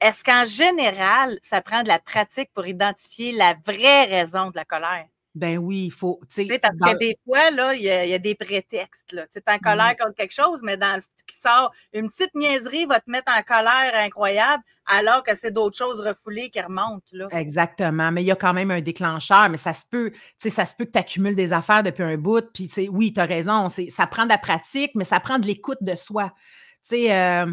est-ce qu'en général, ça prend de la pratique pour identifier la vraie raison de la colère? Ben oui, il faut, tu sais. Parce que des fois, là, il y a des prétextes, là. Tu es en colère contre quelque chose, mais dans le qui sort, une petite niaiserie va te mettre en colère incroyable, alors que c'est d'autres choses refoulées qui remontent, là. Exactement, mais il y a quand même un déclencheur, mais ça se peut, tu sais, ça se peut que tu accumules des affaires depuis un bout, puis tu sais, oui, tu as raison, ça prend de la pratique, mais ça prend de l'écoute de soi. Tu sais,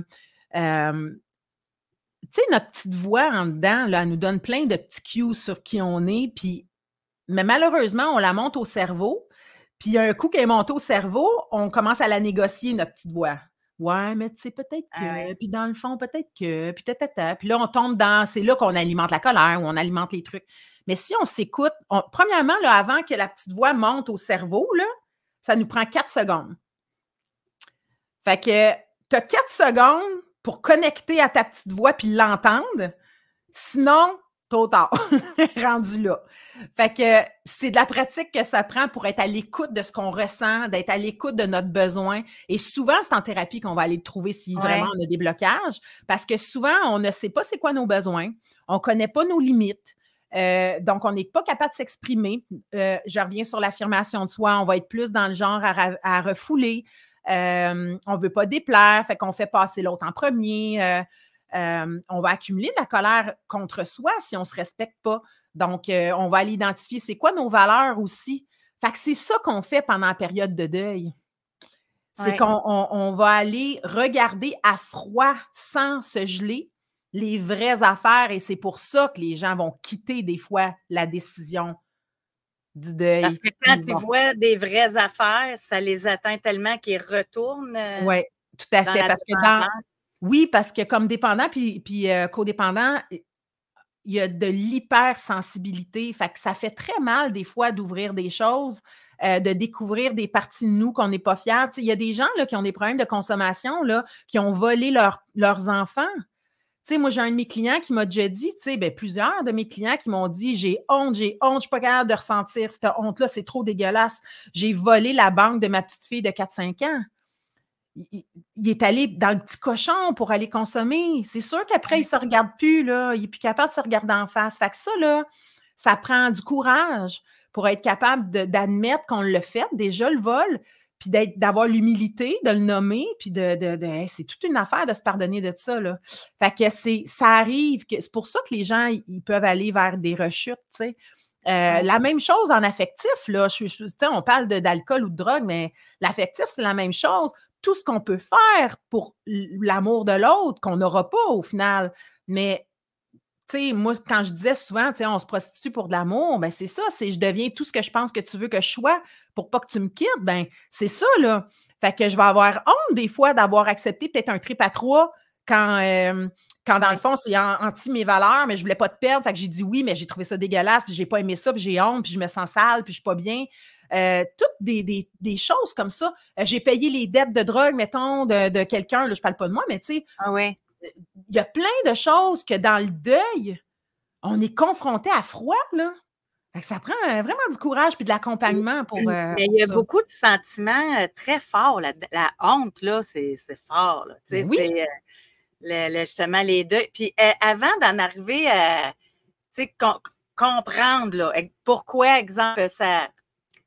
notre petite voix en dedans, là, elle nous donne plein de petits cues sur qui on est, puis mais malheureusement, on la monte au cerveau, puis un coup qu'elle est montée au cerveau, on commence à la négocier, notre petite voix. Ouais, mais tu sais, peut-être que, puis dans le fond, peut-être que, puis tatata. Puis là, on tombe dans, c'est là qu'on alimente la colère, ou on alimente les trucs. Mais si on s'écoute, premièrement, là, avant que la petite voix monte au cerveau, là, ça nous prend 4 secondes. Fait que tu as 4 secondes pour connecter à ta petite voix puis l'entendre. Sinon, trop tard, rendu là. Fait que c'est de la pratique que ça prend pour être à l'écoute de ce qu'on ressent, d'être à l'écoute de notre besoin. Et souvent, c'est en thérapie qu'on va aller le trouver si vraiment on a des blocages, parce que souvent, on ne sait pas c'est quoi nos besoins, on ne connaît pas nos limites. Donc, on n'est pas capable de s'exprimer. Je reviens sur l'affirmation de soi, on va être plus dans le genre à refouler. On ne veut pas déplaire, fait qu'on fait passer l'autre en premier. On va accumuler de la colère contre soi si on ne se respecte pas. Donc, on va aller identifier c'est quoi nos valeurs aussi. Fait que c'est ça qu'on fait pendant la période de deuil. C'est qu'on va aller regarder à froid, sans se geler, les vraies affaires. Et c'est pour ça que les gens vont quitter des fois la décision du deuil. Parce que quand ils voient des vraies affaires, ça les atteint tellement qu'ils retournent. Oui, tout à fait. Oui, parce que comme dépendant puis codépendant, il y a de l'hypersensibilité. Fait que ça fait très mal des fois d'ouvrir des choses, de découvrir des parties de nous qu'on n'est pas fiers. Il y a des gens là, qui ont des problèmes de consommation, là, qui ont volé leurs enfants. Moi, j'ai un de mes clients qui m'a déjà dit, plusieurs de mes clients qui m'ont dit, j'ai honte, je ne suis pas capable de ressentir cette honte-là, c'est trop dégueulasse. J'ai volé la banque de ma petite fille de 4-5 ans. Il est allé dans le petit cochon pour aller consommer. C'est sûr qu'après, il ne se regarde plus, là. Il n'est plus capable de se regarder en face. Fait que ça, là, ça prend du courage pour être capable d'admettre qu'on l'a fait, déjà le vol, puis d'avoir l'humilité de le nommer, puis c'est toute une affaire de se pardonner de ça, là. Fait que ça arrive, c'est pour ça que les gens, ils peuvent aller vers des rechutes, tu sais. La même chose en affectif, là. On parle d'alcool ou de drogue, mais l'affectif, c'est la même chose. Tout ce qu'on peut faire pour l'amour de l'autre, qu'on n'aura pas au final. Mais, tu sais, moi, quand je disais souvent, tu sais, on se prostitue pour de l'amour, ben c'est ça, c'est je deviens tout ce que je pense que tu veux que je sois pour pas que tu me quittes, ben c'est ça, là. Fait que je vais avoir honte des fois d'avoir accepté peut-être un trip à 3 quand dans le fond, c'est anti mes valeurs, mais je voulais pas te perdre, fait que j'ai dit oui, mais j'ai trouvé ça dégueulasse, puis j'ai pas aimé ça, puis j'ai honte, puis je me sens sale, puis je suis pas bien. Toutes des choses comme ça. J'ai payé les dettes de drogue, mettons, de quelqu'un, là, je parle pas de moi, mais tu sais, il y a plein de choses que dans le deuil, on est confronté à froid, là. Fait que ça prend vraiment du courage puis de l'accompagnement pour mais il y a beaucoup de sentiments très forts. La honte, là, c'est fort, là. Tu sais, oui. C'est justement les deuils. Puis avant d'en arriver à comprendre là, pourquoi, exemple, ça.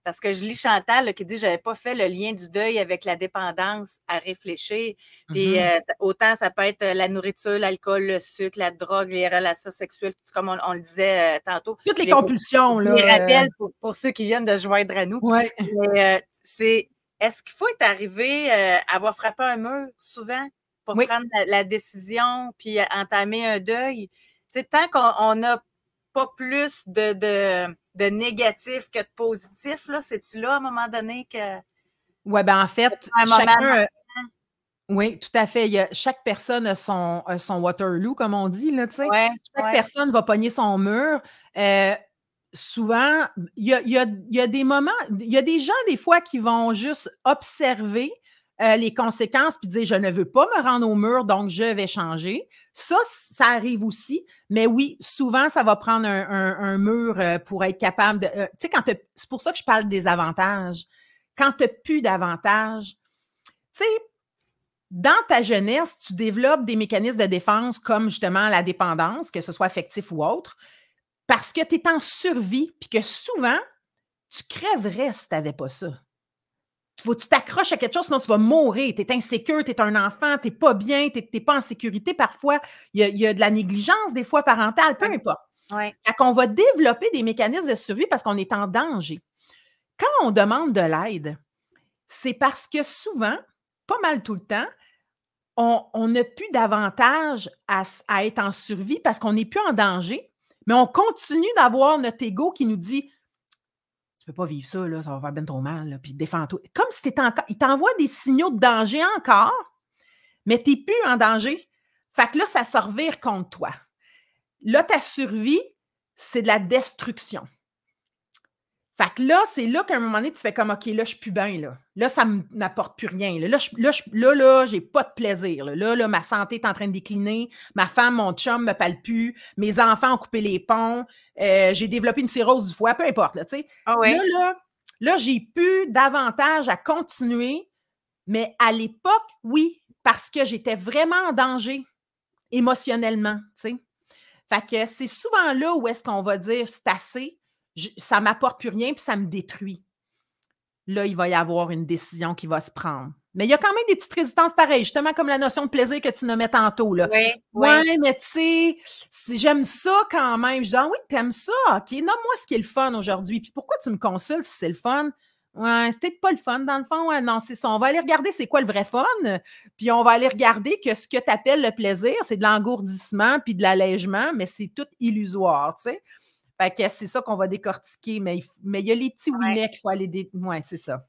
Parce que je lis Chantal là, qui dit « J'avais pas fait le lien du deuil avec la dépendance à réfléchir. » Puis autant ça peut être la nourriture, l'alcool, le sucre, la drogue, les relations sexuelles, comme on le disait tantôt. Toutes les compulsions, là. Les rappels pour ceux qui viennent de se joindre à nous. Ouais. Mais, est-ce qu'il faut être arrivé à avoir frappé un mur souvent pour prendre la décision puis entamer un deuil? T'sais, tant qu'on n'a pas plus de négatif que de positif, là, c'est-tu là, à un moment donné, que... Oui, ben en fait, chacun... Oui, tout à fait. Chaque personne a son Waterloo, comme on dit, là, tu sais. Chaque personne va pogner son mur. Souvent, il y a des moments, il y a des gens, des fois, qui vont juste observer les conséquences puis dire « Je ne veux pas me rendre au mur, donc je vais changer ». Ça arrive aussi. Mais oui, souvent, ça va prendre un mur pour être capable de... tu sais, c'est pour ça que je parle des avantages. Quand tu n'as plus d'avantages, tu sais, dans ta jeunesse, tu développes des mécanismes de défense comme justement la dépendance, que ce soit affectif ou autre, parce que tu es en survie, puis que souvent, tu crèverais si tu n'avais pas ça. Faut que tu t'accroches à quelque chose, sinon tu vas mourir. Tu es insécure, tu es un enfant, tu n'es pas bien, tu n'es pas en sécurité. Parfois, il y a de la négligence, des fois, parentale, peu importe. Ouais. Fait qu'on va développer des mécanismes de survie parce qu'on est en danger. Quand on demande de l'aide, c'est parce que souvent, pas mal tout le temps, on n'a plus d'avantage à être en survie parce qu'on n'est plus en danger, mais on continue d'avoir notre ego qui nous dit « Tu peux pas vivre ça, là, ça va faire bien trop mal, là, puis défends-toi. » Comme si il t'envoie des signaux de danger encore, mais tu n'es plus en danger. Fait que là, ça se revire contre toi. Là, ta survie, c'est de la destruction. Fait que là, c'est là qu'à un moment donné, tu fais comme, OK, là, je suis plus bien, là. Là, ça ne m'apporte plus rien. Là, j'ai pas de plaisir. Là, ma santé est en train de décliner. Ma femme, mon chum me parle plus. Mes enfants ont coupé les ponts. J'ai développé une cirrhose du foie, peu importe, là, tu sais. Ah ouais. Là, j'ai plus d'avantage à continuer. Mais à l'époque, oui, parce que j'étais vraiment en danger émotionnellement, tu sais. Fait que c'est souvent là où est-ce qu'on va dire, c'est assez. Ça ne m'apporte plus rien, puis ça me détruit. Là, il va y avoir une décision qui va se prendre. Mais il y a quand même des petites résistances pareilles, justement comme la notion de plaisir que tu nommais tantôt. Là. Oui. Mais tu sais, j'aime ça quand même. Je dis, ah oui, t'aimes ça? OK, nomme-moi ce qui est le fun aujourd'hui. Puis pourquoi tu me consultes si c'est le fun? Ouais, c'est peut-être pas le fun, dans le fond. Ouais, non, c'est ça. On va aller regarder c'est quoi le vrai fun. Puis on va aller regarder que ce que tu appelles le plaisir, c'est de l'engourdissement puis de l'allègement, mais c'est tout illusoire, tu sais. Fait que c'est ça qu'on va décortiquer, mais il y a les petits oui mais qu'il faut aller... Ouais, c'est ça.